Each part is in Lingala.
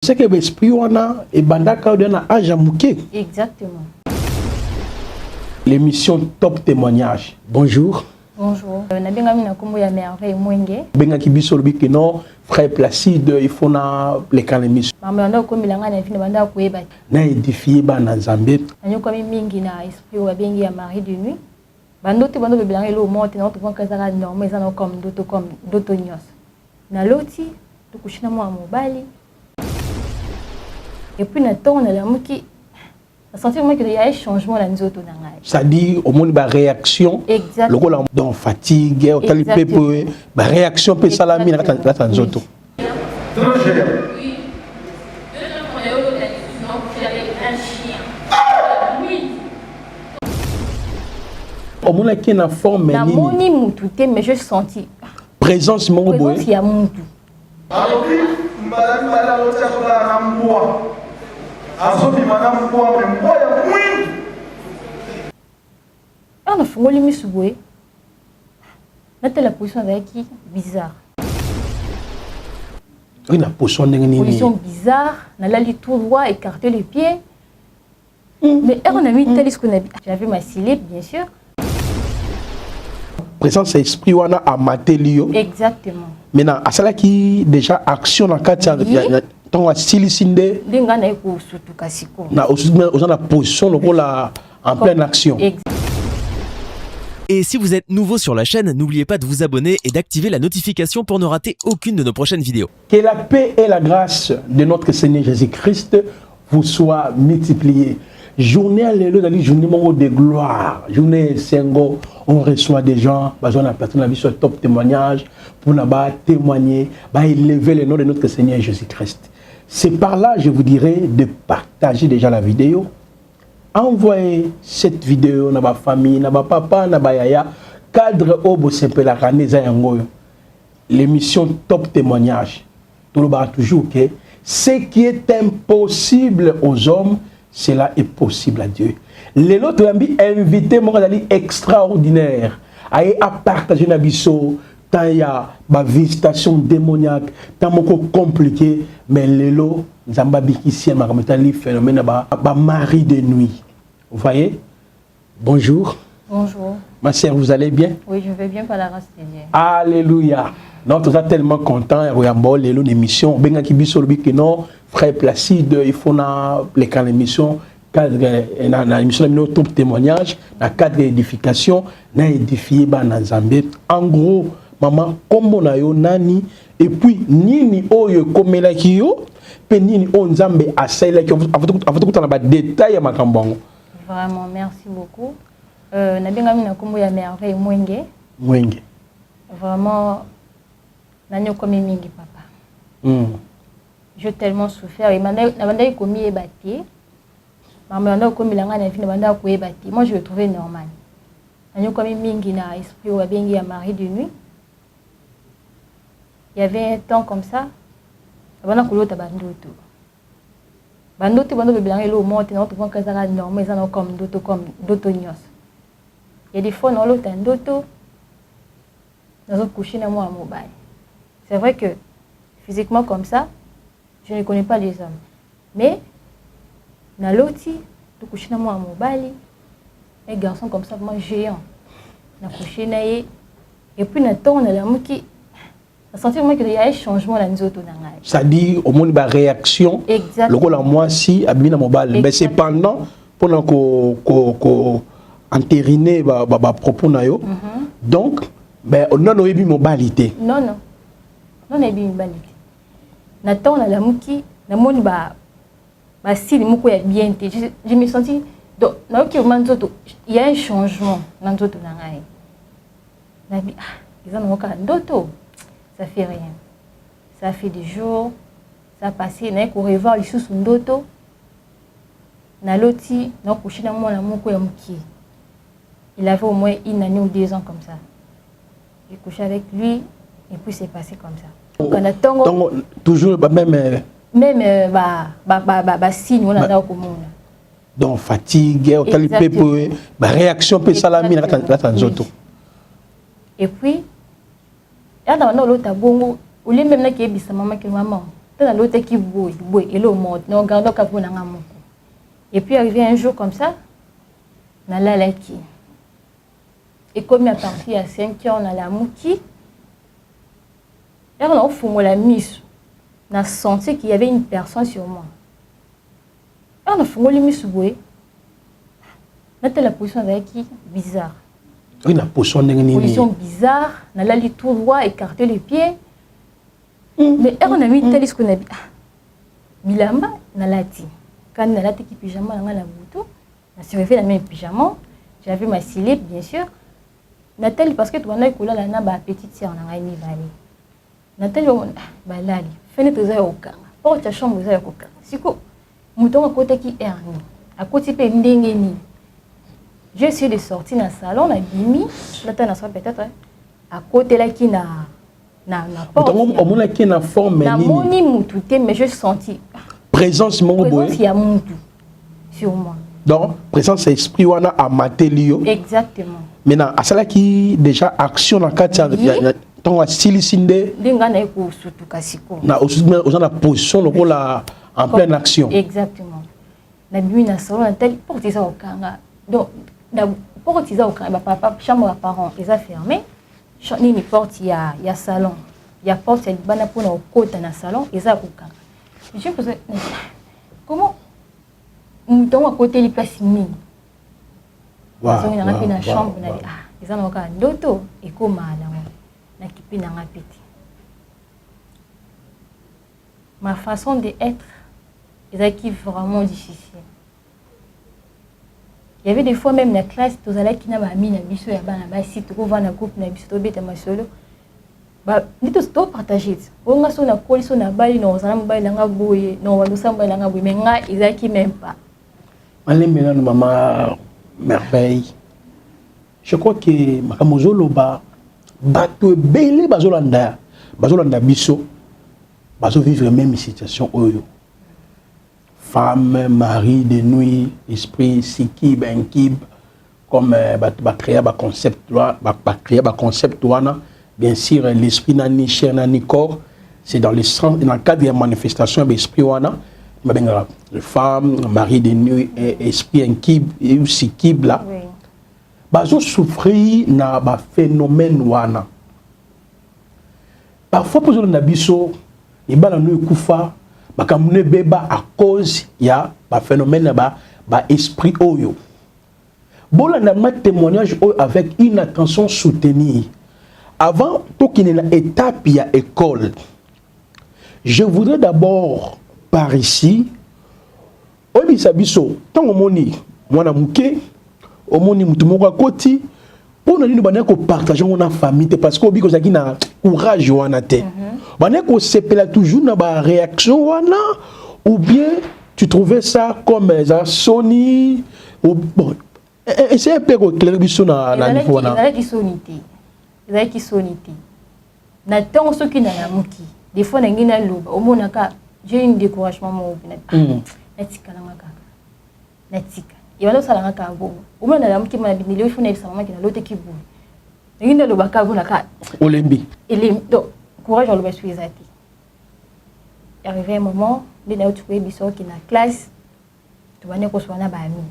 C'est que l'esprit wana et bandaka na âge mouké. Exactement. L'émission Top Témoignage. Bonjour. Bonjour. Nabengami na kombo ya merveille mwenge. Bengaki biso lobiki non frère Placide il faut na les l'émission. Mama ndo komilanga na fina banda koyeba. Na édifier ba na Nzambe. Anyoko mingi na esprit wa bengi ya Marie de nuit. Bando te bando belanga elo monte na to ponka zaka normal ezana comme doto nyos. Na loti to kushina mwa mobali. Et puis na ton na lamuki a senti qu'il y a un changement dans nos autres. Ça dit au monde ba réaction. Exact. Le rôle dans fatigue, au tali pepe, ba réaction pe salami na ta nzoto. Trop cher. Oui. Deux ans qu'on est au sinon vous avez un chien. Oui. Au monde qui na forme na moni mutu te mais je senti présence mon boy. Présence ya mutu. Alors madame l'autre na mboa. Azobi madame mboa mais mboa ya mwingi. On a fongoli misubwe. Nata la position avec qui bizarre. Oui, la position Position bizarre, on a la tout droit, écarter les pieds. Mais on a mis tel ce qu'on a vu. J'avais ma silette, bien sûr. Présence esprit wana a matelio. Exactement. Maintenant, à cela qui déjà action dans katia ton silicinde. Denga na ko sutu kasiko. Na aussi la position en pleine action. Et si vous êtes nouveau sur la chaîne, n'oubliez pas de vous abonner et d'activer la notification pour ne rater aucune de nos prochaines vidéos. Que la paix et la grâce de notre Seigneur Jésus-Christ vous soient multipliées. Journée à l'élo, journée de gloire, journée Sengo, on reçoit des gens, on a personne vie sur top témoignage pour témoigner, élever le nom de notre Seigneur Jésus-Christ. C'est par là, je vous dirais, de partager déjà la vidéo. Envoyez cette vidéo à ma famille, à ma papa, à ma yaya, cadre Obo Sempela Raneza Yangoyo. L'émission Top Témoignage. Tout le monde toujours que ce qui est impossible aux hommes, cela est possible à Dieu. Les autres invité mon extraordinaire à partager na biso tant il y a ba visitation démoniaque tant moko compliqué mais lelo nzamba bikisien makamotali phénomène ba Marie de nuit. Vous voyez? Bonjour. Bonjour. Ma sœur, vous allez bien? Oui, je vais bien par la grâce de Dieu. Alléluia. Non, tout ça tellement content et regarde lelo l'émission benga ki biso lobiki non frère Placide il faut na les quand l'émission cadre na émission na top témoignage na cadre d'édification na édifier ba na Nzambe. En gros, maman kombo na yo nani et puis nini oyo komela ki yo pe nini o Nzambe asela ki avant tout na ba détail ya makambongo. Vraiment, merci beaucoup. Nabengami na kombo ya merveille mwenge. Mwenge. Vraiment nanyo komi mingi papa. J'ai tellement souffert et nabanda komi ebati. Maman nda komi langa na vie nabanda ko ebati. Moi je le trouvais normal. Nanyo komi mingi na esprit wa bengi ya Marie de nuit. Il y avait un temps comme ça. Abana kolota bandoto. Bandoto bando belanga elo monte na to ponka zaka normal ezana comme doto nyos. Il y a des fois dans l'autre ndoto dans un coucher na moi mobile. C'est vrai que physiquement comme ça, je ne connais pas les hommes. Mais dans l'autre, tout coucher na moi mobile, un garçon comme ça vraiment géant. Na coucher na et puis na ton na la muki a senti qu'il y a un changement dans nos autres. Ça dit au monde ba réaction. Exact. Le rôle en moi si abina mobile mais c'est pendant pendant ko entériner ba propos na yo. Donc ben on a eu mobilité. Non non. Non a eu mobilité. Na ton na la muki na moni ba signe moko ya bien té. Je me senti donc na ki manzoto il y a un changement dans nos autres na ngai. Na bi ils ont encore ndoto. Ça fait rien. Ça fait des jours, ça a passé, na ko revoir les sous ndoto. Na loti, na couché na moi na moko ya muki. Il avait au moins une année ou 2 ans comme ça. J'ai couché avec lui et puis c'est passé comme ça. Donc on attend toujours même signe on a dans commune. Donc fatigue, au tali pepe, réaction pe salami na ta nzoto. Et puis là dans l'autre bongo, ou les même na qui est bisa maman que maman. dans l'autre qui bouille, et l'eau monte, non, gardons qu'à vous n'en et puis arrivé un jour comme ça, on a la qui. Et comme il est parti à 5 heures, on a la mouki. Et on a fait la mise. On a senti qu'il y avait une personne sur moi. Et on a fait la mise. On a la position qui bizarre. Une position bizarre. On a la lit tout droit, écarter les pieds. Mais on a mis tel ce qu'on a dit. Bilamba, on a la dit. Quand on a la qui pyjama, on a la bouton. On a survécu la même pyjama. J'avais ma silette, bien sûr. Nathalie, parce que tu as écouté la petite sœur, on a mis Bali. Nathalie, Balali, fenêtre za yoka. Porte ta chambre za yoka. Siko, mouton à côté qui est à côté de ndengeni. J'ai essayé de sortir dans le salon, on a bimi, là tu as peut-être à côté là qui na porte. Au moins qui na forme na moni moutouté mais je senti présence mon boy. Présence il y a moutou sur moi. Donc présence esprit wana a matelio. Exactement. Maintenant à cela qui déjà action dans katia ton style sinde. Linga na ko sutu kasiko. Na aux la position le rôle en pleine action. Exactement. Na bimi na salon na tel porte ça au kanga. Donc la porte ça au kanga papa chambre à parents les a fermé. Ni porte il y a salon. Il y a porte il bana pour na côté na salon ils a au kanga. Je me posais comment mouton à côté les places mine. Parce qu'on a dans la chambre on a dit ah ils ont encore ndoto et comment na kipi na ngapiti. Ma façon d'être est vraiment difficile. Il y avait des fois même la classe tous allait qui n'a pas mis na biso ya bana ba si tu va na groupe na biso to beta masolo ba ni to stop partager on a so na koli so na bali no za na bali nga boye no wa lusa bali nga boye mais nga ezaki même pas allez maintenant maman merveille je crois que makamozolo ba bato belé bazolanda biso bazo vivre même situation oyo femme mari de nuit esprit sikib enkib comme ba créer ba concept wana bien sûr l'esprit na ni chair na ni corps c'est dans le sens dans le cadre des manifestations de l'esprit wana ba le femme mari de nuit et esprit enkib et sikib là oui. Bazo souffrir na ba phénomène wana parfois pour na biso et bana no kufa bakamune beba à cause ya ba phénomène ba esprit oyo bola na ma témoignage avec une attention soutenue avant tout qu'il y ait une étape ya école je voudrais d'abord par ici obisa biso tango moni mwana muke omoni mutu moko akoti pona nini bana ko partager on a famille parce que obi ko zaki na courage wana te bana ko sepela toujours na ba réaction wana ou bien tu trouvais ça comme ça Sony ou bon c'est un peu clair biso na niveau wana ezaki sonité na tant ceux qui na muki des fois na ngina loba omona ka j'ai un découragement mo na tika na ngaka na tika il va nous ça la cabo au moins la muki m'a dit il faut na sama ki na lote ki bu ngina loba ka bu na ka olembi donc courage on le suis zati arrivé un moment les na trouvé biso qui na classe tu va ne ko so na ba mi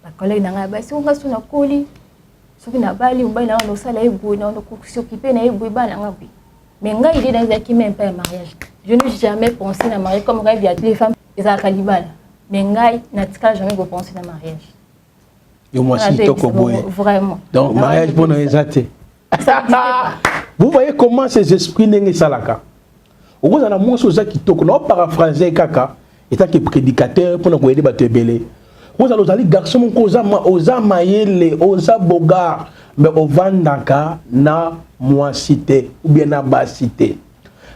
ba collègue na ba si on ga so na koli soki na bali mbali na no sala ebu na no s'occuper na ebu ba na ngabi mais nga idée dans zaki même pas mariage je n'ai jamais pensé na mariage comme rêve ya les femmes les akalibala mais nga na tika jamais go penser na mariage yo moi si toko boye vraiment donc mariage pour nous exacté vous voyez comment ces esprits n'engé salaka au za na moso zaki toko no paraphraser kaka étant que prédicateur pour nous aider bato belé vous allez garçon mon oza mayele oza bogar mais ovandaka na moi cité ou bien na ba cité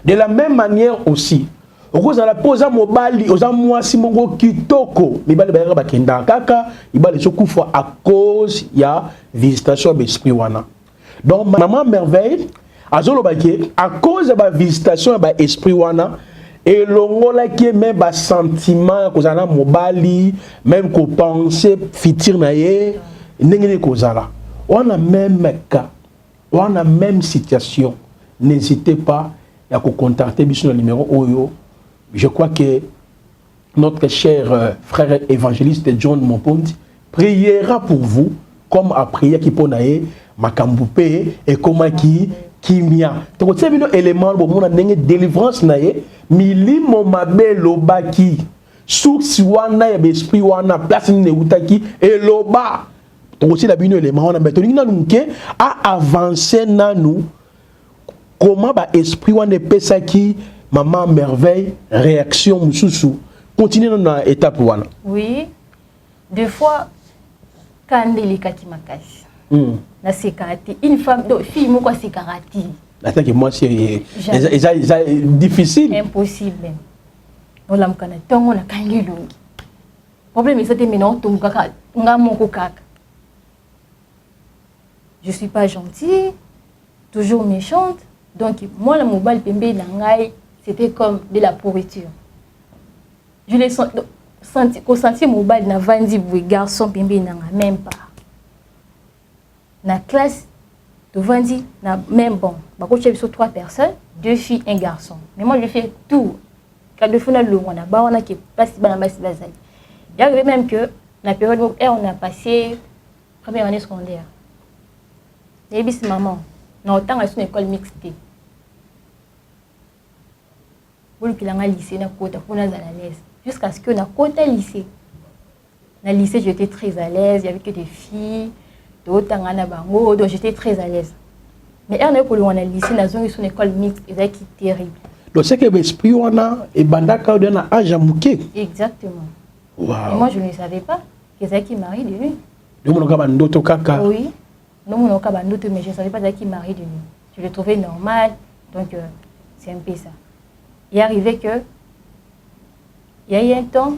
de la même manière aussi vous allez poser mobali oza moi si mongo kitoko mibali ba ba kenda kaka ibali sokufa à cause ya visitation d'esprit wana donc maman merveille azolo baké à cause de ba visitation ba esprit wana et longola qui même bas sentiment kozana mobali même ko penser futur na ye ndengene kozala on a même cas on a même situation n'hésitez pas à contacter biso le numéro oyo je crois que notre cher frère évangéliste John Mompondi priera pour vous, comme a prié qui ponaye, Makamboupe, et comme qui kimia. Donc, c'est un élément, bon, on a une délivrance, mili mon mabe lobaki, source wana ya esprit wana place ne utaki et loba. Donc, aussi, la bino élément, on a besoin de à avancer na nous. Comment ba esprit wana pesa qui maman merveille réaction mususu. Continuez dans l'étape wana. Oui. Des fois, quand il est katimakasi. Na sekarati. Une femme, donc fille, moi quoi sekarati. Attends que moi c'est difficile. Impossible. On l'a m'kana. Tant on a kangi longi. Problème c'est que maintenant tout kaka, nga moko kaka. Je suis pas gentille, toujours méchante. Donc moi la mobile pembe nangai, c'était comme de la pourriture. Je l'ai senti mobile na vandi boui garçon pembe nanga même pas. Na classe de vandi na même bon. Bah quand j'ai sur 3 personnes, 2 filles, 1 garçon. Mais moi je fais tout. Quand de fona le on a ba on a qui passe bana basi bazali. Il y avait même que la période où on a passé première année secondaire. Et bis maman, non tant à une école mixte. Pour qu'il ait lycée na côté pour na à l'aise jusqu'à ce que na côté lycée. Na lycée j'étais très à l'aise, il y avait que des filles, d'autres na bango, donc j'étais très à l'aise. Mais on est pour le lycée na zone une école mixte et ça qui est terrible. Donc c'est que l'esprit on a et bandaka on a âge à mouké. Exactement. Wow. Et moi je ne savais pas que c'est qui marie de lui. Donc on a bandoto kaka. Oui. Non mon ka bandoto mais je ne savais pas qui marie de lui. Je le trouvais normal donc c'est un peu ça. Il est arrivé que il y a eu un temps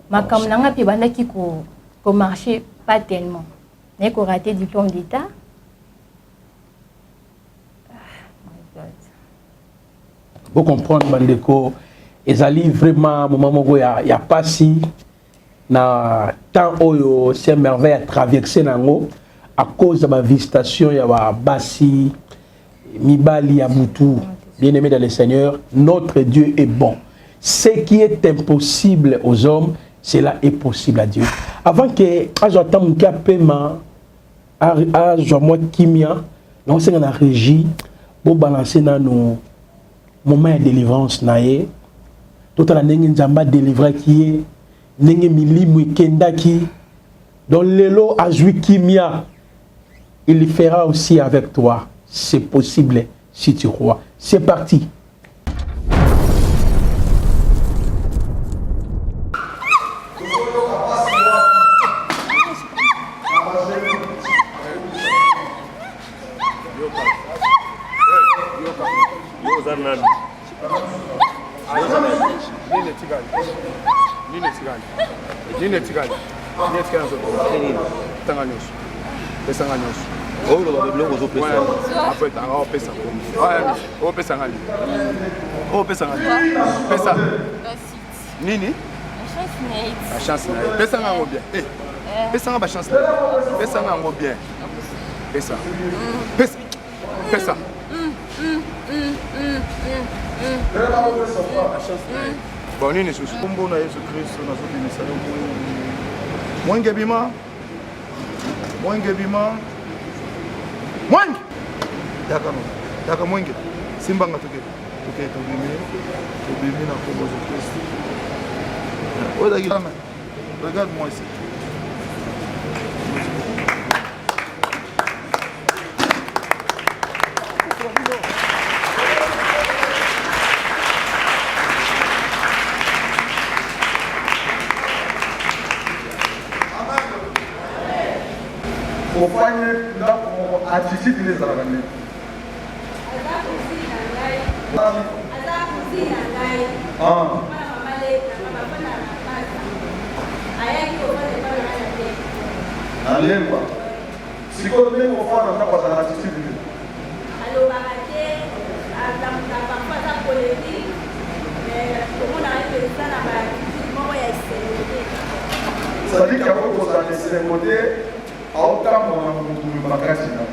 ma camarade puis banda qui ko marché pas tellement mais qu'on raté diplôme d'état. Vous comprenez bandeko ezali vraiment moment où il y a pas si na temps oyo c'est merveille à traverser nango à cause de ma visitation ya ba basi mibali ya butu. Bien-aimés dans le Seigneur, notre Dieu est bon. Ce qui est impossible aux hommes, cela est possible à Dieu. Avant que j'attends mon paiement, moi kimia, nous sommes en régie pour balancer dans nos moments de délivrance naé. Tout à l'année nzamba délivré qui est nenge milimu kenda qui dans l'élo azui kimia, il le fera aussi avec toi. C'est possible si tu crois. C'est parti. Oh, le blog aux opérations. Après, t'as un pesa. Oh, pesa ngali. Oh, pesa ngali. Pesa. Nini? La chance n'est. Pesa ngango bien. Eh. Pesa ngango chance. Pesa ngango bien. Pesa. Pesa. Pesa. Bon, nini sous combo na Yesu Christ na sobi misalo. Mwenge bima. Mwenge bima. Mwenge! Daka mwenge. Simbanga tuke tubimi na kombo de Christ. Regarde-moi ici. Attitude les Arabes. Allez quoi. Si vous voulez vous faire un peu de l'attitude. Alors baraté à parfois ça polémique mais comment on arrive ça là bas comment il y a essayé. Ça dit qu'il y a beaucoup de cérémonies autant mon makasi na.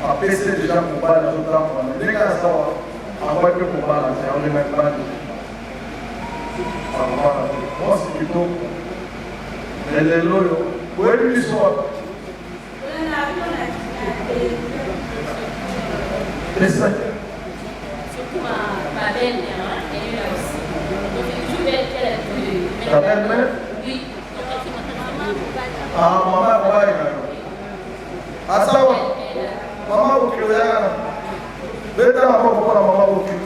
A PC déjà pour pas les autres. Les gars ça Après que pour balancer, on est même pas dit. Moi, c'est plutôt. Mais les loyaux, où est-ce qu'ils sont? C'est ça. Surtout ma belle-mère, elle est là aussi. Donc, je vais qu'elle a vu. Ta belle-mère? Oui. Ah, maman, ouais. Ah, ça va. Maman, vous qui avez un. Deux temps avant pour la maman, vous qui.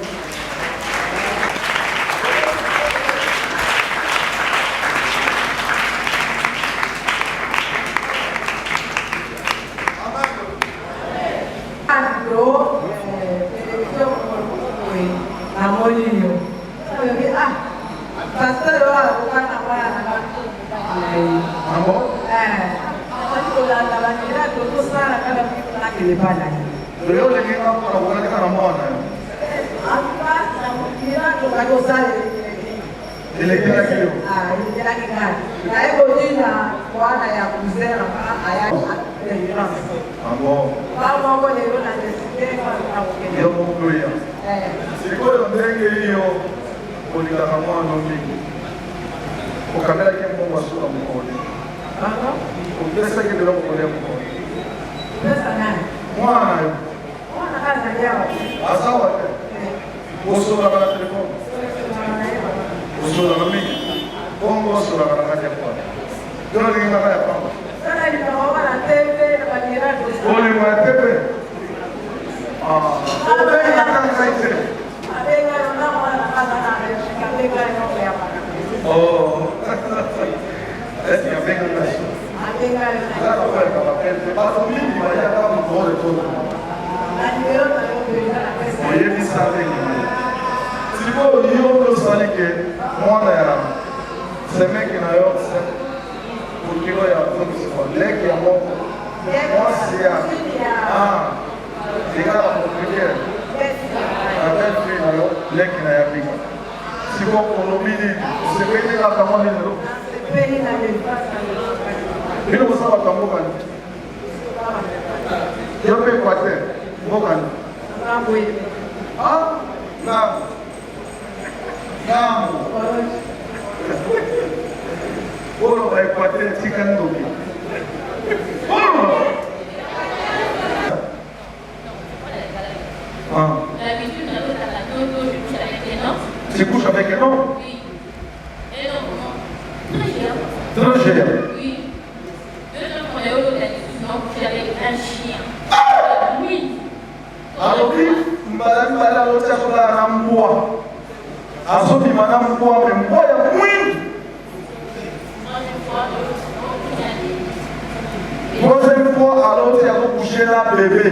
Tu couches avec un homme? Oui. Et non, non. Très cher. Oui. 2 ans qu'on est au non, couché avec un chien. Oui. Alors, madame, l'autre, c'est la ramboie. Alors, madame, bois, mais moi, oui. Troisième fois, alors, tu as couché là, bébé.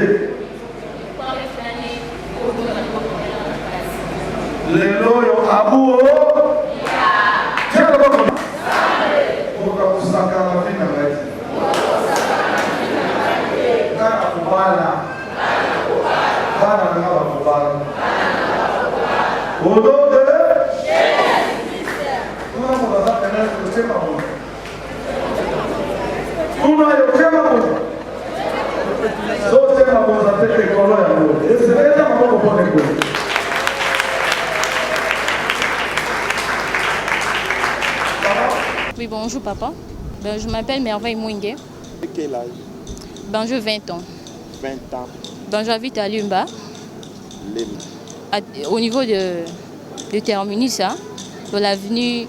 Les loyaux à bout. Tiens le bon. Pour que vous sachiez la vie de la vie. Au nom de Oui, bonjour papa. Je m'appelle Merveille Mouingue. Quel âge? J'ai 20 ans. 20 ans. J'habite à Lumba. Au niveau de Terminus, dans l'avenue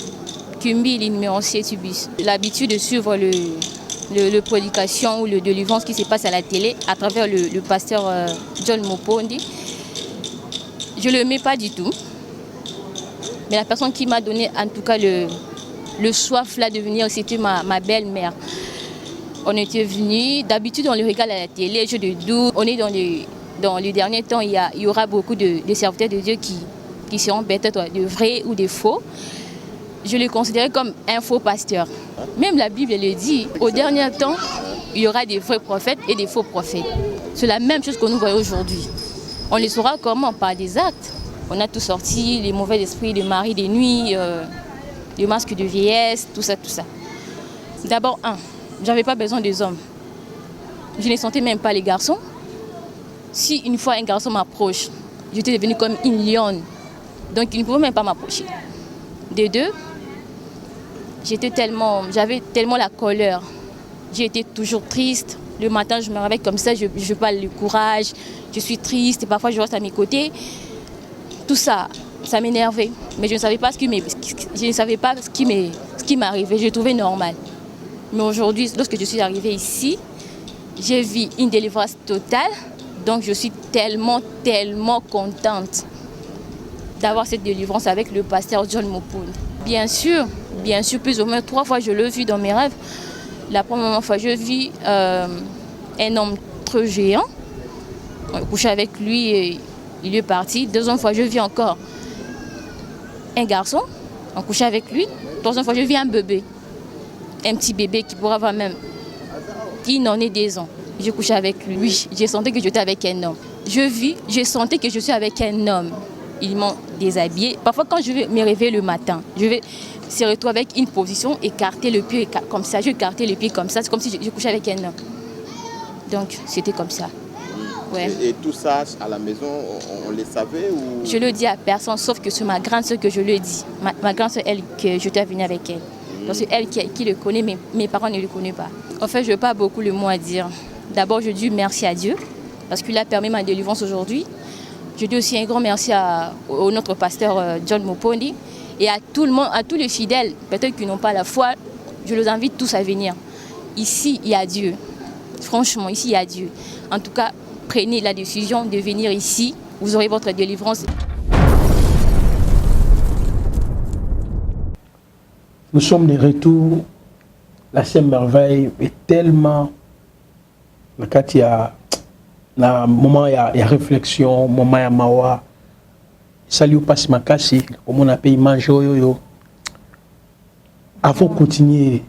Kumbi, numéro 7 bis. L'habitude de suivre le prédication ou le délivrance qui se passe à la télé à travers le pasteur John Mopondi. Je ne le mets pas du tout. Mais la personne qui m'a donné en tout cas le soif là de venir, c'était ma belle-mère. On était venus, d'habitude on le regarde à la télé, jeu de doux. On est dans les derniers temps, il y aura beaucoup de serviteurs de Dieu qui seront peut-être de vrais ou de faux. Je le considérais comme un faux pasteur. Même la Bible le dit, au dernier temps, il y aura des vrais prophètes et des faux prophètes. C'est la même chose que nous voyons aujourd'hui. On le saura comment? Par des actes. On a tout sorti, les mauvais esprits, les maris des nuits, les masques de vieillesse, tout ça, tout ça. D'abord, je n'avais pas besoin des hommes. Je ne sentais même pas les garçons. Si une fois un garçon m'approche, j'étais devenue comme une lionne. Donc il ne pouvait même pas m'approcher. De deux, j'avais tellement la colère. J'étais toujours triste. Le matin, je me réveille comme ça, je n'ai pas le courage. Je suis triste et parfois je reste à mes côtés. Tout ça, ça m'énervait. Mais je ne savais pas ce qui m'arrivait. Je le trouvais normal. Mais aujourd'hui, lorsque je suis arrivée ici, j'ai vu une délivrance totale. Donc je suis tellement contente d'avoir cette délivrance avec le pasteur John Moponi. Bien sûr, plus ou moins 3 fois je l'ai vu dans mes rêves. La première fois, je vis un homme très géant. On a couché avec lui et il est parti. Deuxième fois, je vis encore un garçon. On couchait avec lui. Troisième fois, je vis un bébé. Un petit bébé qui pourrait avoir même... Il en est 2 ans. Je couchais avec lui. Oui, j'ai senti que j'étais avec un homme. Je sentais que je suis avec un homme. Ils m'ont déshabillé. Parfois, quand je vais me réveiller le matin, je vais se retrouver avec une position, écarter le pied comme ça. Je écartais le pied comme ça. C'est comme si je couchais avec un homme. Donc, c'était comme ça. Ouais. Et tout ça, à la maison, on le savait ou... Je le dis à personne, sauf que c'est ma grande soeur que je le dis. Ma grande soeur, elle, que je dois venir avec elle. Donc, c'est elle qui le connaît, mais mes parents ne le connaissent pas. En fait, je n'ai pas beaucoup le mot à dire. D'abord, je dis merci à Dieu, parce qu'il a permis ma délivrance aujourd'hui. Je dis aussi un grand merci à notre pasteur John Moponi et à tout le monde, à tous les fidèles, peut-être qui n'ont pas la foi. Je les invite tous à venir. Ici, il y a Dieu. Franchement, ici, il y a Dieu. En tout cas, prenez la décision de venir ici. Vous aurez votre délivrance. Nous sommes de retour. La Sainte Merveille est tellement... Quand il y a un moment, il y a réflexion, moment, il y a mawa. Salut, passe ma casse, comme on appelle, mange yo. Avant de continuer,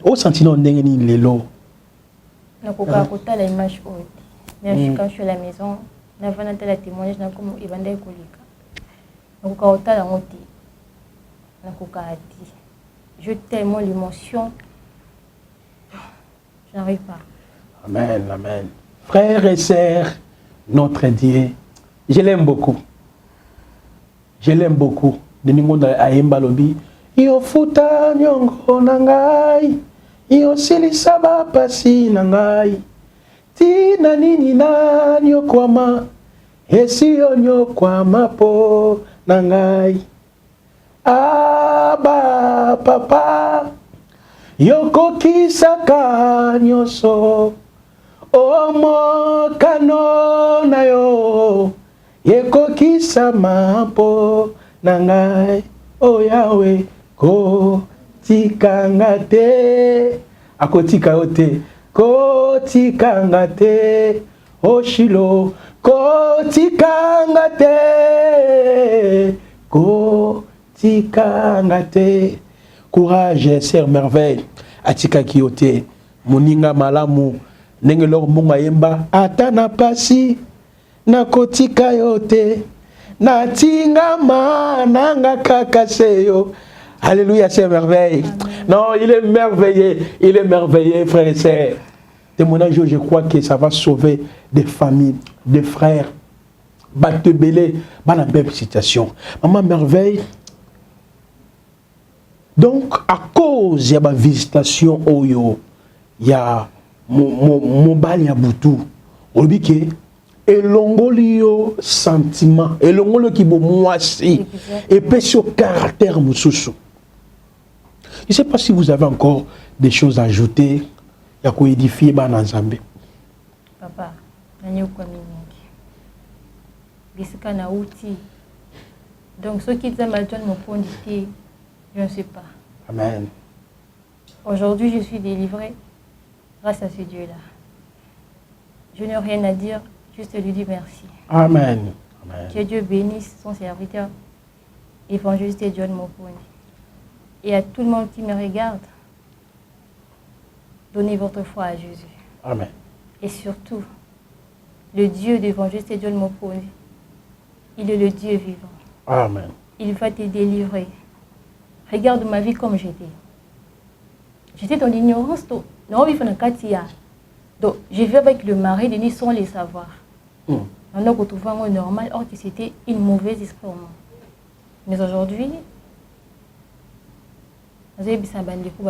au sentiment de les lots. Je ne peux pas écouter l'image haute. Mais quand je suis à la maison, je vais faire la témoignage, je vais comme Evander Kolika. Je ne peux pas écouter la honte. Je ne peux pas dire. J'ai tellement l'émotion. Je n'arrive pas. Amen, amen. Frères et sœurs, notre Dieu, je l'aime beaucoup. Je l'aime beaucoup. De Nimonda Aemba Lobi, Yo futa nyongo nangai, Yo silisaba pasi nangai, Tina nini na nyokwama, Esi yo nyokwama po nangai. Aba papa, Yoko kisaka nyoso, Omo kano na yo, Yeko kisama po nangai. O Yahweh, ko tikanga te, akotika ote, ko tikanga te, o Shilo, ko tikanga te, ko tikanga te. Courage, sœur merveille, atika kiote, moninga malamu, nengelor munga yemba, atana pasi, na kotika yote, na tinga mananga kakaseyo. Alléluia, c'est merveille. Non, il est merveilleux, frères et sœurs. Témoignage, je crois que ça va sauver des familles, des frères. Batte belé, dans la même situation. Maman merveille. Donc, à cause de ma visitation, il y a mon bal Yaboutou. On dit que elongolio sentiment, elongolo qui bo moisi, et puis sur caractère moussousou. Je ne sais pas si vous avez encore des choses à ajouter. Il y a quoi édifier Banazambe. Papa, nanyo kwa mingi. Bisika na outi. Donc ceux qui disent John Moponi, je ne sais pas. Amen. Aujourd'hui, je suis délivrée grâce à ce Dieu-là. Je n'ai rien à dire, juste lui dire merci. Amen. Amen. Que Dieu bénisse son serviteur, évangéliste John Moponi. Et à tout le monde qui me regarde, donnez votre foi à Jésus. Amen. Et surtout, le Dieu d'évangéliste John Moponi, il est le Dieu vivant. Amen. Il va te délivrer. Regarde ma vie comme j'étais. J'étais dans l'ignorance. Donc, je vis avec le mari de ni sans les savoir. On a retrouvé un normal, or que c'était une mauvaise esprit pour moi. Mais aujourd'hui, vous avez besoin de vous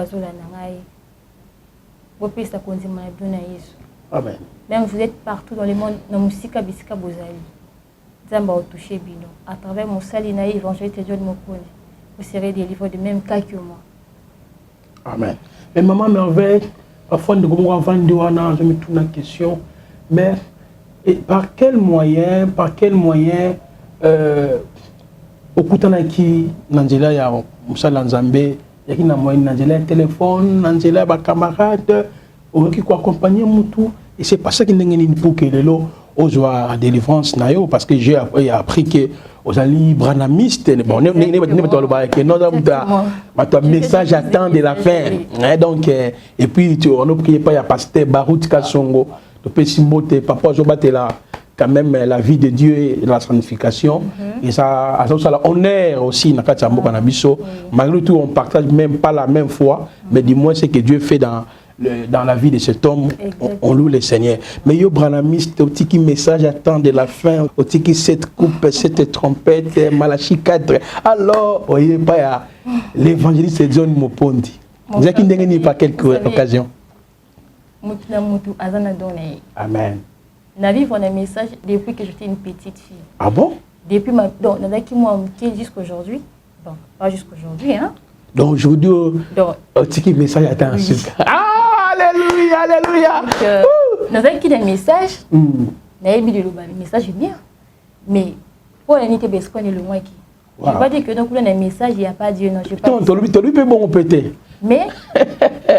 Amen. Même vous êtes partout dans le monde, dans la musique, à travers mon salina évangéliste John Mokoni, vous serez délivré de même cas que moi. Amen. Mais maman merveille, parfois nous je me tourne la question, mais par quel moyen, Okutanaki, Nangela ya Moussa Lanzambe, il y a un téléphone, Nangela ba camarade, qui quoi accompagner Moutou, et c'est pas ça qui n'est pour que les aux à délivrance nayo parce que j'ai appris que aux alliés branamistes bon message attend de la fin donc et puis on n'a prié pas il y a pasteur Barout Kasongo de Pessimbote papa Jobaté là quand même la vie de Dieu et la sanctification et ça honneur aussi na Katsambo Kanabiso malgré tout on partage même pas la même foi mais du moins c'est que Dieu fait dans la vie de cet homme, on loue le Seigneur. Mais yo branamiste, au tiki message attend de la fin, au tiki cette coupe, cette trompette, Malachi 4. Alors, voyez pas l'évangéliste John Mopondi. Vous avez qui par quelques occasions. Amen. La vie on a un message depuis que j'étais une petite fille. Ah bon? Depuis ma donc on a qui moi jusqu'à aujourd'hui. Bon, pas jusqu'à aujourd'hui hein. Donc aujourd'hui, au tiki message attend ensuite. Alléluia, alléluia. Nous avons qui des messages. Le message est bien. Mais pour l'unité parce qu'on est le moins qui. Je ne veux pas dire que donc on a un message, il n'y a pas Dieu. Non, je pas. Bon péter. Mais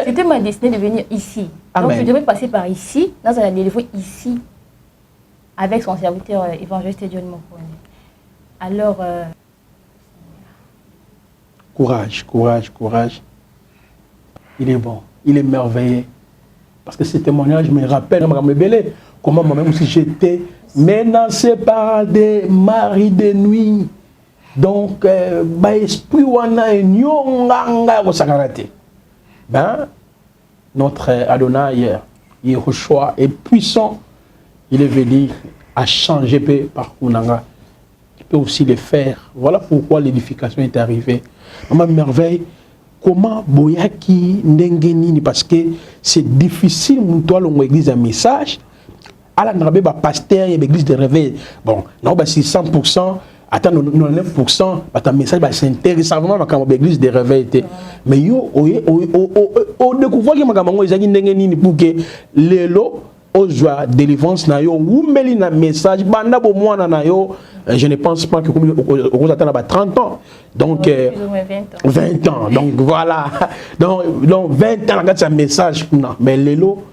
c'était ma destinée de venir ici. Donc je devais passer par ici, dans la délivrer ici, avec son serviteur évangéliste John Mokoni. Alors. Courage, courage, courage. Il est bon. Il est merveilleux. Parce que ce témoignage me rappelle comment moi-même aussi j'étais menacé par des maris de nuit. Donc, esprit wana nyonganga sakarate. Ben, notre Adonai, Yehoshua est puissant. Il est venu à changer par Kunanga. Il peut aussi le faire. Voilà pourquoi l'édification est arrivée. Ma merveille. Comment boyaki ndengeni parce que c'est difficile toi l'église un message à la nabe ba pasteur et l'église de réveil bon non bah si 100% attends 99% bah ta message bah c'est intéressant vraiment quand l'église de réveil mais yo o découvrir que makambo ezaki ndengeni pour que lelo ozwa délivrance na yo umeli na message banda bo mwana na yo je ne pense pas que vous attendez 30 ans. Donc, 20 ans. Donc, voilà. Donc 20 ans, regarde ce message. Mais Lélo,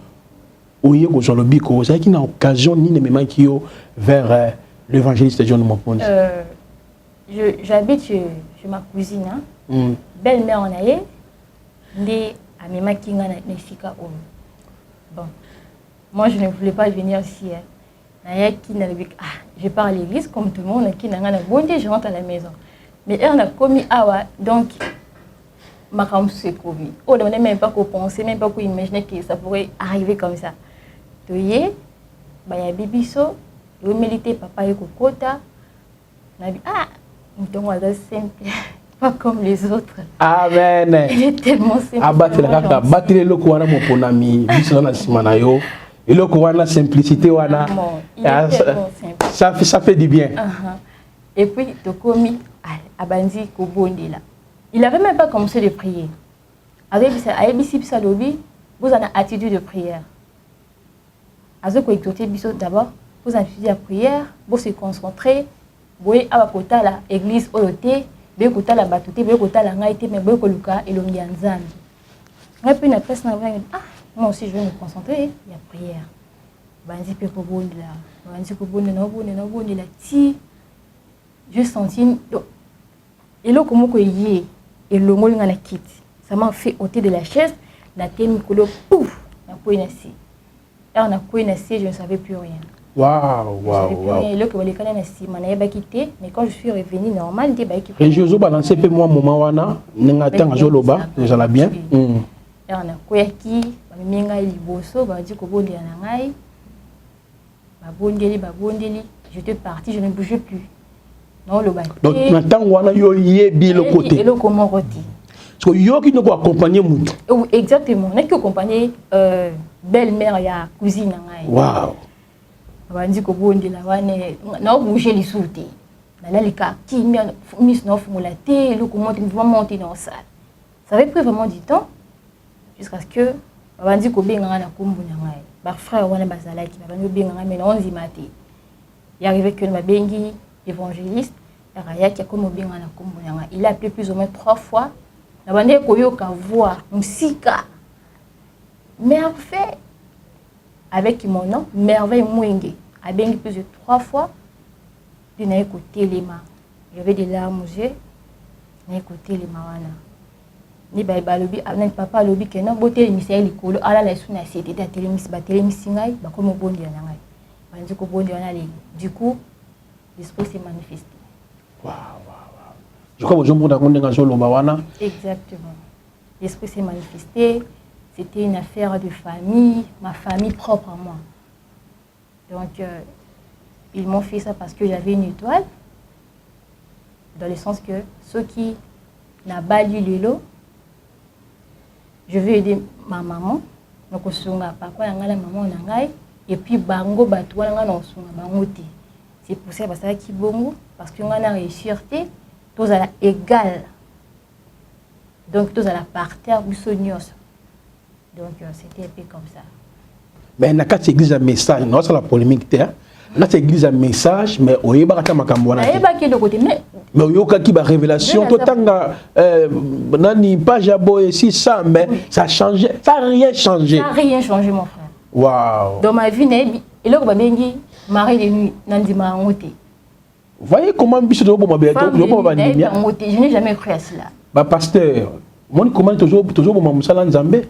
oui, vous avez une occasion ni même qui vers l'évangéliste John Mopondi. J'habite chez ma cousine. Belle-mère en aïe. Ndé Amima Kinga Nefika Olo. Bon. Moi, je ne voulais pas venir ici. Je pars à l'église comme tout le monde, je rentre à la maison. Mais elle a commis awa, donc ma femme s'est commis. On n'a même pas qu'à penser, même pas qu'à imaginer que ça pourrait arriver comme ça. Tu y es, il y a Bibiso, il milité papa et Kokota. On a dit, ah, c'est simple, pas comme les autres. Amen. Il est tellement simple. Abattre le loco, mon ponami, bisona simanayo. Et le Coran, la simplicité, ça fait du bien. Et puis, Tokomi, Abandi, Kobondi, là. Il n'avait même pas commencé de prier. Avec ABC Psalobi, vous avez une attitude de prière. Avec d'abord, vous avez une attitude de prière, vous se concentrer, vous voyez, à l'église, au loté, vous voyez, à la batute, vous voyez, à la ngaïté, mais vous voyez, à l'ombianzan. Et puis, la personne a dit, ah, moi aussi, je vais me concentrer, il y a prière. Bandi pe kobondi là, bandi kobondi na ti. Je senti et là comment que y et le mot na quitte. Ça m'a fait ôter de la chaise, la tête mikolo pouf, na poinasi. Et on a poinasi, je ne savais plus rien. Waouh. Et là que les canaux na si manaye ba quitter, mais quand je suis revenu normal, des ba qui. Et Jozo balancer peu moi moment wana, n'engata ngazoloba, déjà la bien. Et on a koyaki, ba minga liboso, ba di kobondi na ngai. Babondeli J'étais partie, je ne bougeais plus. Non, le bateau. Donc, maintenant, on a eu le côté. Et le comment rôti. Parce que yo qui nous accompagner Moutou. Exactement. On a qui accompagner belle-mère et cousine. Waouh. On dit que bon, on a bougé les sautés. On a les cas qui mis dans la tête, le comment tu vas monter dans la salle. Ça avait pris vraiment du temps jusqu'à ce que on dit que bien on a combo n'angai. Bah frère on a bazala qui va nous bien on a mais on dit maté. Il arrivait que ma bengi évangéliste, Raya qui a comme bien on a combo n'angai. Il a appelé plus ou moins 3 fois. La bande koyoka voix musika. Merveille avec mon nom, merveille mwenge. A bengi plus de 3 fois. Puis n'a écouté les mains. J'avais des larmes aux yeux. N'a écouté les mains. Ni ba lobi na papa lobi que non beauté misel likolo ala la suna c'était ta télémis ba télémis ngai ba comme bondi na ngai. Ba ndi ko bondi na le. Du coup, l'esprit s'est manifesté. Waouh. Je crois que je m'en ai sur l'Obawana. Exactement. L'esprit s'est manifesté. C'était une affaire de famille, ma famille propre à moi. Donc, ils m'ont fait ça parce que j'avais une étoile. Dans le sens que ceux qui n'ont pas lu le lot, je vais aider ma maman. Donc, papa, maman, et puis, bango, batouan, c'est pour ça que je bongo, parce qu'on a réussi, tous à égal. Donc, tous à la parterre, donc, c'était un peu comme ça. Mais il y a un message, non, c'est la polémique. Là, c'est l'église un message, mais il y a un mais il y a une révélation. Nani pas jabo ici ça, mais ça a changé, ça n'a rien changé. Ça n'a rien changé, mon frère. Waouh. Dans ma vie, et là, je marie de nuit, Nandi m'a monté. Vous voyez comment je n'ai jamais cru à cela. Bah pasteur, moi je commande toujours mon musala nzambe.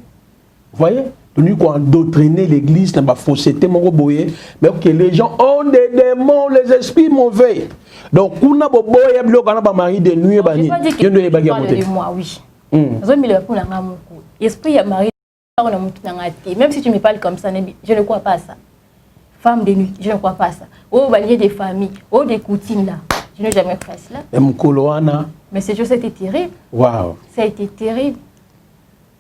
Vous voyez, nous qu'on endoctriner l'église dans la fausseté mon boyé, mais que les gens ont des démons, les esprits mauvais. Donc on a beau boyé bloc on a pas mari de nuit bani. Je ne pas de moi, oui. Zo mi le pour la ngamu ko. Esprit ya mari on a mutu na ngati. Même si tu me parles comme ça, je ne crois pas à ça. Femme de nuit, je ne crois pas à ça. Oh, balier des familles, oh, des coutines là. Je n'ai jamais fait cela. Mais cette chose a été terrible. Wow. Ça a été terrible.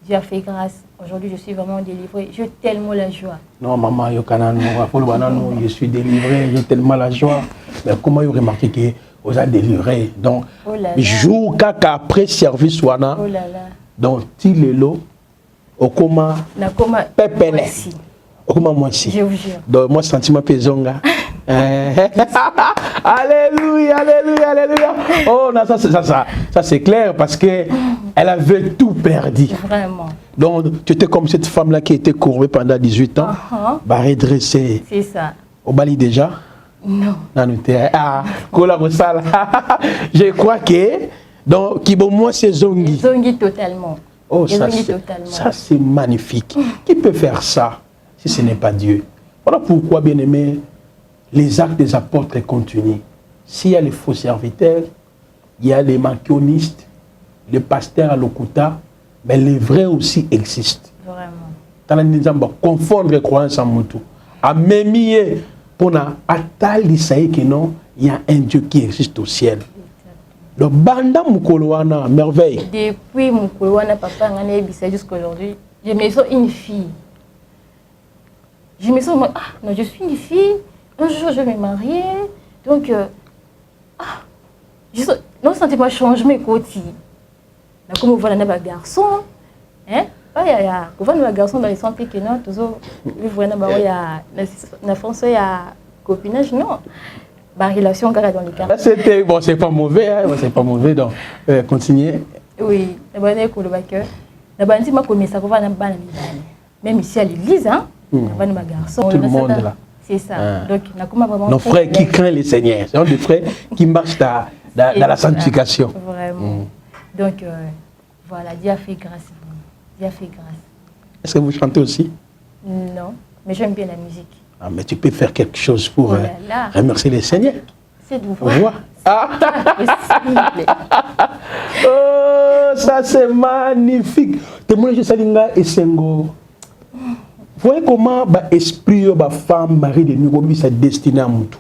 Dieu a fait grâce. Aujourd'hui, je suis vraiment délivrée. J'ai tellement la joie. Non, maman, je suis délivrée, j'ai tellement la joie. Mais comment vous remarquez que vous êtes délivré? Donc, jour après service, oh là là. Donc, il est là, au coma, pépélé. Comment moi aussi? Je vous jure. Donc, moi, sentiment pesonga. Alléluia, alléluia, alléluia. Oh, non, ça c'est clair parce que elle avait tout perdu. Vraiment. Donc, tu étais comme cette femme-là qui était courbée pendant 18 ans, bah redressée. C'est ça. Au Bali déjà? Non. Je crois que, donc, qui bon, moi, c'est Zongi. Zongi totalement. Oh, ça c'est magnifique. Qui peut faire ça si ce n'est pas Dieu? Voilà pourquoi, bien aimé, les actes des apôtres continuent. S'il y a les faux serviteurs, il y a les maquionistes, les pasteurs à l'Okuta, mais les vrais aussi existent. Vraiment. Confondre les croyances en Moutou. À mémier, pour n'attendre que non, il y a un Dieu qui existe au ciel. Le banda Mukoloana, merveille. Depuis Mukoloana, papa, jusqu'à aujourd'hui, je me sens une fille. Je me sens, non, je suis une fille. Un jour, je vais me marier. Donc, non, sentiment change mes côtés. Comme on voit un garçon, hein? Il y a un garçon dans les santé qui non, toujours, il y a la France, il y a copinage, non. La relation dans les cas. C'était bon, c'est pas mauvais, hein? C'est pas mauvais, donc continuez. Oui, même ici à l'église, hein? Garçon, tout le monde là. C'est ça. Donc, nos frères qui craignent le Seigneur, ce sont des frères qui marchent dans la sanctification. Vraiment. Donc, voilà, Dieu a fait grâce. Dieu a fait grâce. Est-ce que vous chantez aussi? Non, mais j'aime bien la musique. Ah, mais tu peux faire quelque chose pour remercier le Seigneur. C'est de vous. Oh, ça c'est magnifique. Témoignage Salinga et Sengo. Vous voyez comment l'esprit de la femme, Marie de Nugobi, s'est destiné à Moutou.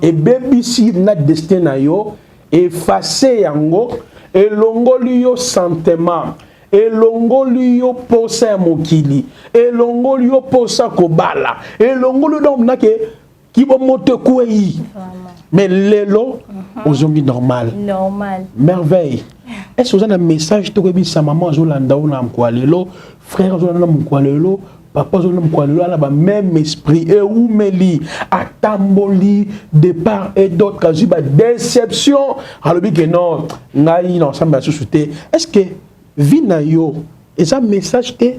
Et bébisi na destin na yo effacer yango elongoli yo sentiment elongoli yo posa mokili elongoli yo posa kobala elongoli donc na ke ki bo moto kwei mais lelo ozongi normal merveille. Est-ce que vous avez un message to ko sa maman azolanda na mkwalelo frère azolanda mkwalelo papa azolanda mkwalelo ala même esprit et ou meli atamboli de part et d'autre kazi ba déception alobi que non ngai na ensemble société. Est-ce que vina yo et ça message te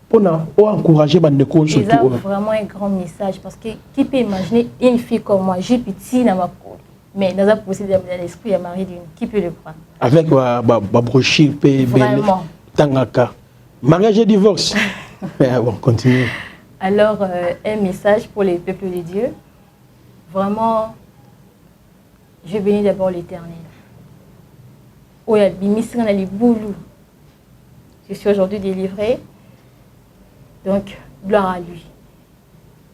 pour encourager bande ko surtout c'est vraiment un grand message parce que qui peut imaginer une fille comme moi j'ai petit na ma cour mais dans un procédé dans l'esprit à Marie d'une qui peut le croire avec ba brochure pe vraiment tangaka mariage et divorce. Bon, continue. Alors un message pour les peuples de Dieu. Vraiment je bénis d'abord l'Éternel. Oya bimisra na libulu. Je suis aujourd'hui délivrée. Donc gloire à lui.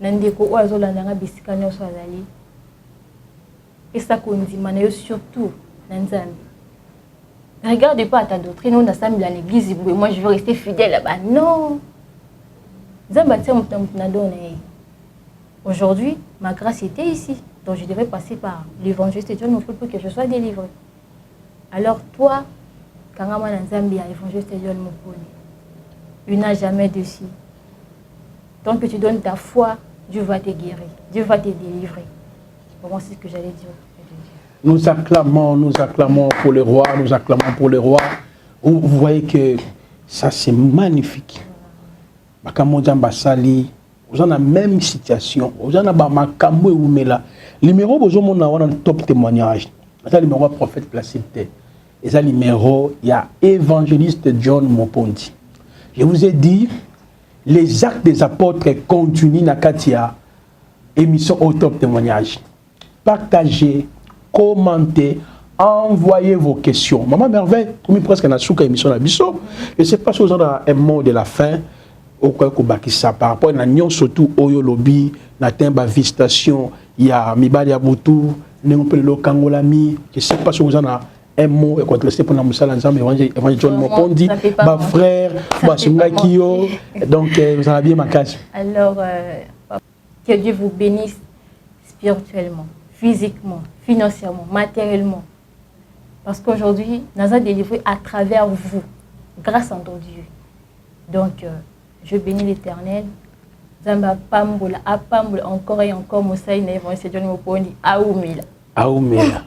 Nandeko oazolanda nga bisika nyonso azali. Et ça kondima na yo surtout nanzambi. Ne regarde pas à ta doctrine, on a samedi à l'église, moi je veux rester fidèle là-bas. Non. Aujourd'hui, ma grâce était ici. Donc je devais passer par l'évangéliste de Dieu pour que je sois délivré. Alors toi, quand on a Zambia, l'évangéliste de Dieu, il n'a jamais dessus. Tant que tu donnes ta foi, Dieu va te guérir, Dieu va te délivrer. Pour moi, c'est ce que j'allais dire. Nous acclamons pour le roi, nous acclamons pour le roi. Vous voyez que ça c'est magnifique. Basali, vous en la même situation. Vous en avez makambo ou mela. Numéro vous en un top témoignage. C'est le numéro prophète Placide. Et ça numéro il y a évangéliste John Mopondi. Je vous ai dit les actes des apôtres continuent na katia émission au top témoignage. Partagez, commentez, envoyez vos questions. Maman Merveille, comme presque na souka émission na biso. Je sais pas si vous avez un mot de la fin. Au quoi ça par rapport à la surtout oyo lobby na temba visitation il y a mibali ya butu n'empelo kangolami je sais pas si vous en a un mot et quand laisser pour la musala ensemble évangile John Mopondi ma frère ba sunga kio donc vous avez bien ma casse. Alors que Dieu vous bénisse spirituellement, physiquement, financièrement, matériellement parce qu'aujourd'hui nous avons délivré à travers vous grâce à notre Dieu. Donc je bénis l'Éternel. Zamba pambola, apambola encore et encore. Moussaï Nevon, c'est John Mopondi. Aoumela. Aoumela.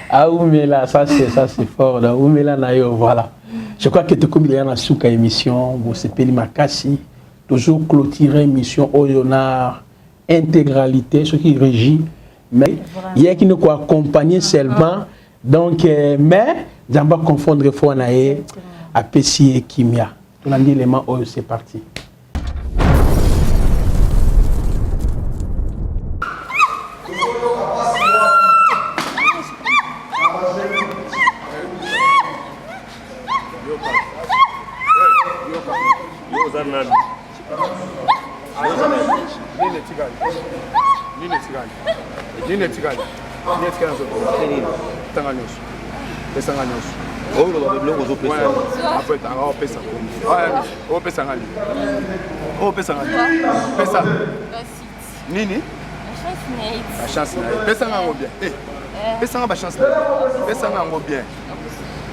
Aoumela, ça c'est fort. Aoumela nayo, voilà. Je crois que tout comme il y a une souka émission, vous c'est Peli Makassi, toujours clôturer émission Oyonard, intégralité, ce qui régit. Mais il y a qui nous accompagner seulement. Donc, mais, Zamba confondre fois naé, à Pessi et Kimia. On a dit l'élément, c'est parti. Oh, le blanc aux opérations. Après, tu as un peu ça. Oh, pesa ngali. Oh, pesa ngali. Pesa. Nini? La chance n'est. Pesa ngango bien. Eh. Pesa ngango chance n'est. Pesa ngango bien.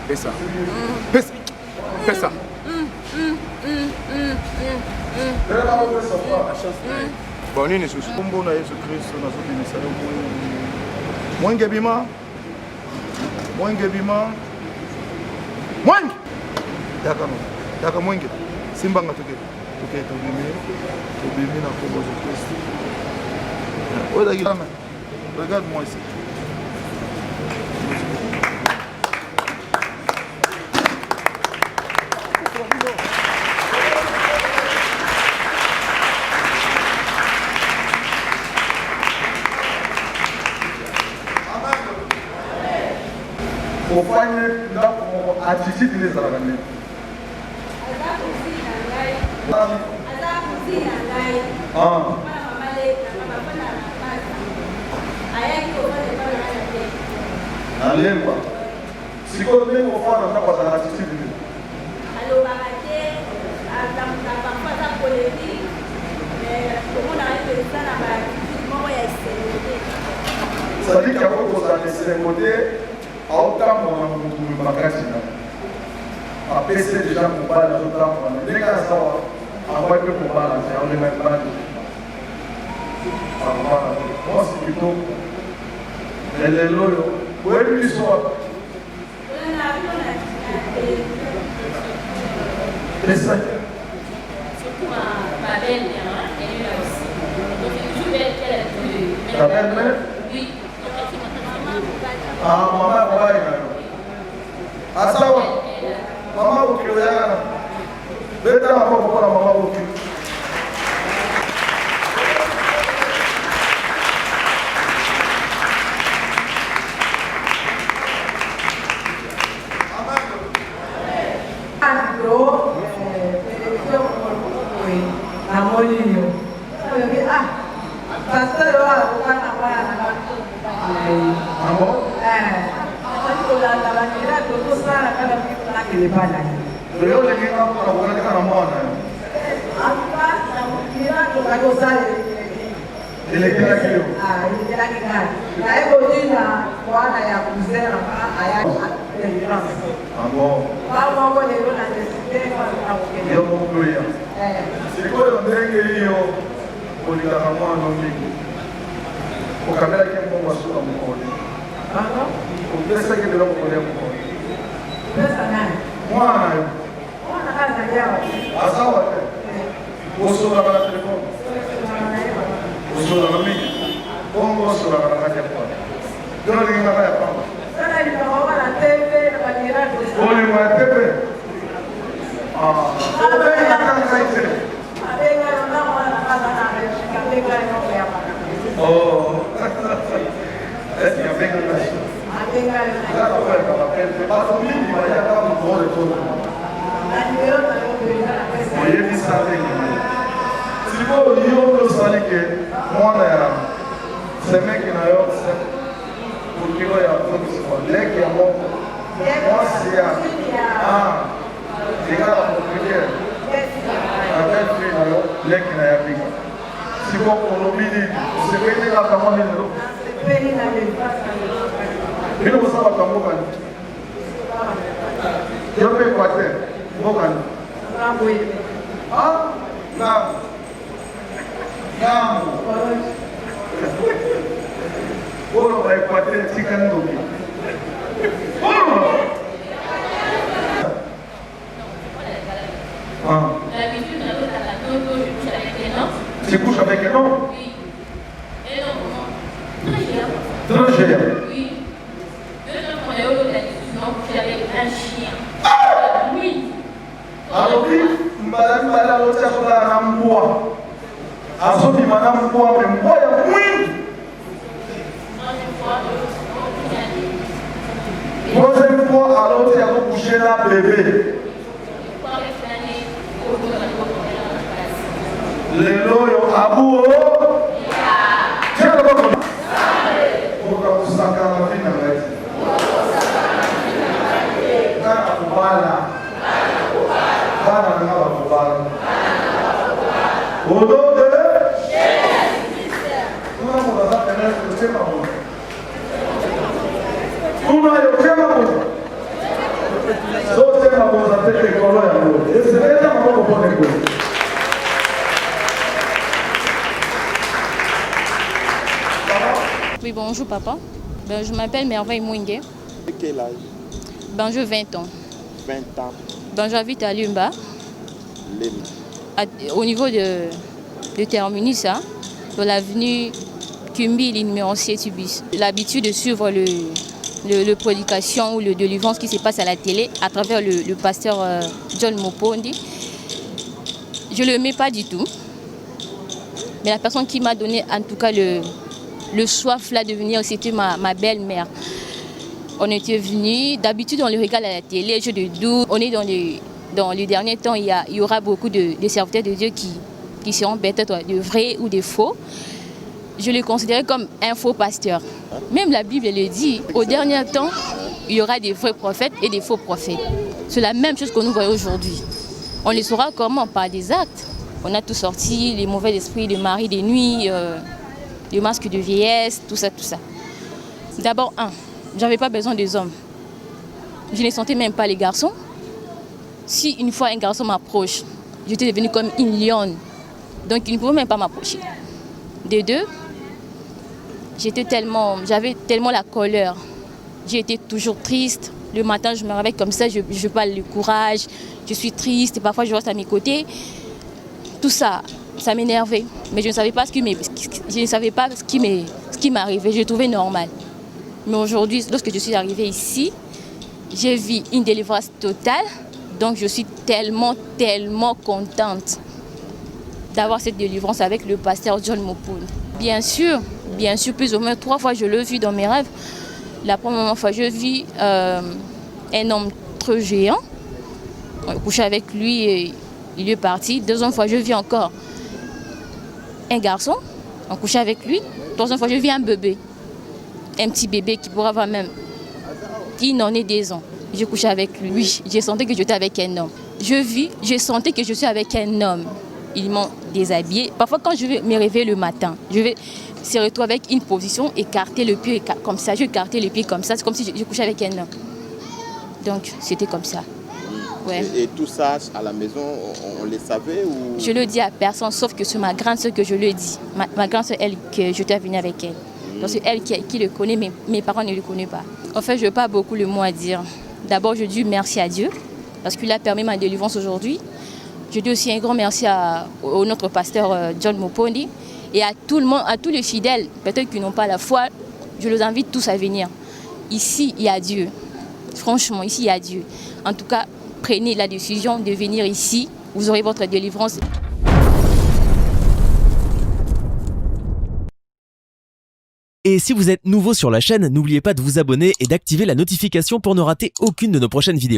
Pesa. Pesa. Pesa. Bon, nini sous. Kombo na Yesu Kristo na zo bimisa yo mwenge bima. Mwenge bima. Mwenge! Daka mwenge. Simba nga toke tobimi na kombo de Christ. Regarde-moi ici. Ufanye ndako attitude ile za gani? Nalemba. Sikoyo ndenge ofana na kwa sana attitude ni. alobaka te atambuka parfois aza polémique mais komona eza na baatitude moko ya esengo te C'est-à-dire qu'il y a beaucoup de esengo te aotambola motu makasi na apesi deja mobali azotambola ndenge azawa akwai mpe kobala te aolenga ebali akobala mwasi kitoko elelo oyo oyebi biso wapi esa Ma belle-mère, elle est là aussi. Donc, je vais qu'elle ta belle-mère? Oui. Ah, maman mobali na yo asawa mama okilo yaka beta maboko mpona mama okilo sikoyo ndenge hiyo kolingaka mwana mingi okabelaki mbongo asuka mokoli opesaki biloko kolia mokoli mwana yo azawa te osolaka na telefone osolaka mingi bongo osolaka na kati ya pamba yo nalingaka ya pamba olimo ya tepe sikoyo osali ke mwana ya semeki na yo okilo ya leki ya moko mwasi ya lingala moprikere abelfi na yo leki na ya bika siko olobi nini osepeli nakamwa nini lelo bino kosalaka mbokani yo mpe equateur mbokani ngambo oyo baequateur tika ndoki D'habitude, dans la dodo, je couche avec les noms. Tu couches avec un homme? Oui. Et non, très cher. Très cher? Oui. Deux hommes qu'on a eu l'habitude, non, coucher avec un chien. Oui. Alors, mbala lotia kola na mbwa. Azobima na mbwa me mbwa ya mwingi. Troisième fois, alors tu as couché la bébé. Les loyaux abouo. Tiens le bon. Pour que vous sachiez la vie de la vie. Au nom de Oui, bonjour papa. Je m'appelle Merveille Mwingue. Quel âge? J'ai 20 ans. 20 ans. J'habite à Lumba. Au niveau de Terminus, hein, dans l'avenue Kumbi, numéro 7 bis. L'habitude de suivre le prédication ou de l'évangile qui se passe à la télé à travers le pasteur John Mopondi. Je ne l'aimais pas du tout. Mais la personne qui m'a donné en tout cas le soif là de venir, c'était ma belle-mère. On était venus, d'habitude on le regarde à la télé, jeux de doute. On est dans les derniers temps, il y aura beaucoup de serviteurs de Dieu qui seront peut-être de vrais ou de faux. je le considérais comme un faux pasteur. Même la Bible le dit, au dernier temps, il y aura des vrais prophètes et des faux prophètes. C'est la même chose que nous voyons aujourd'hui. On les saura comment? Par des actes. On a tout sorti, les mauvais esprits, les maris des nuits, les masques de vieillesse, tout ça, tout ça. D'abord, j'avais pas besoin des hommes. Je ne sentais même pas les garçons. Si une fois un garçon m'approche, j'étais devenue comme une lionne. Donc il ne pouvait même pas m'approcher. De deux, j'avais tellement la colère. J'étais toujours triste. Le matin, je me réveille comme ça, je parle le courage, je suis triste, et parfois je reste à mes côtés. Tout ça, ça m'énervait. Mais je ne savais pas ce qui m'arrivait. Je trouvais normal. Mais aujourd'hui, lorsque je suis arrivée ici, j'ai vu une délivrance totale. Donc je suis tellement contente d'avoir cette délivrance avec le pasteur John Moponi. Bien sûr, plus ou moins 3 fois je l'ai vu dans mes rêves. La première fois, je vis un homme très géant. On couchait avec lui et il est parti. Deuxième fois, je vis encore un garçon. On couchait avec lui. Troisième fois, je vis un bébé. Un petit bébé qui pourrait avoir même... Il n'en est 10 ans. Je couchais avec lui. Oui, j'ai senti que j'étais avec un homme. Je sentais que je suis avec un homme. Ils m'ont déshabillé. Parfois, quand je vais me réveiller le matin, je vais se retrouver avec une position, écarter le pied comme ça. Je écartais le pied comme ça. C'est comme si je couchais avec un homme. Donc, c'était comme ça. Ouais. Et tout ça, à la maison, on le savait ou... Je le dis à personne, sauf que c'est ma grande soeur que je le dis. Ma grande soeur, elle, que j'étais venue avec elle. Donc, c'est elle qui le connaît, mais mes parents ne le connaissent pas. En fait, je n'ai pas beaucoup le mot à dire. D'abord, je dis merci à Dieu, parce qu'il a permis ma délivrance aujourd'hui. Je dis aussi un grand merci à notre pasteur John Moponi et à tout le monde, à tous les fidèles, peut-être qui n'ont pas la foi. Je les invite tous à venir. Ici, il y a Dieu. Franchement, ici, il y a Dieu. En tout cas, prenez la décision de venir ici. Vous aurez votre délivrance. Et si vous êtes nouveau sur la chaîne, n'oubliez pas de vous abonner et d'activer la notification pour ne rater aucune de nos prochaines vidéos.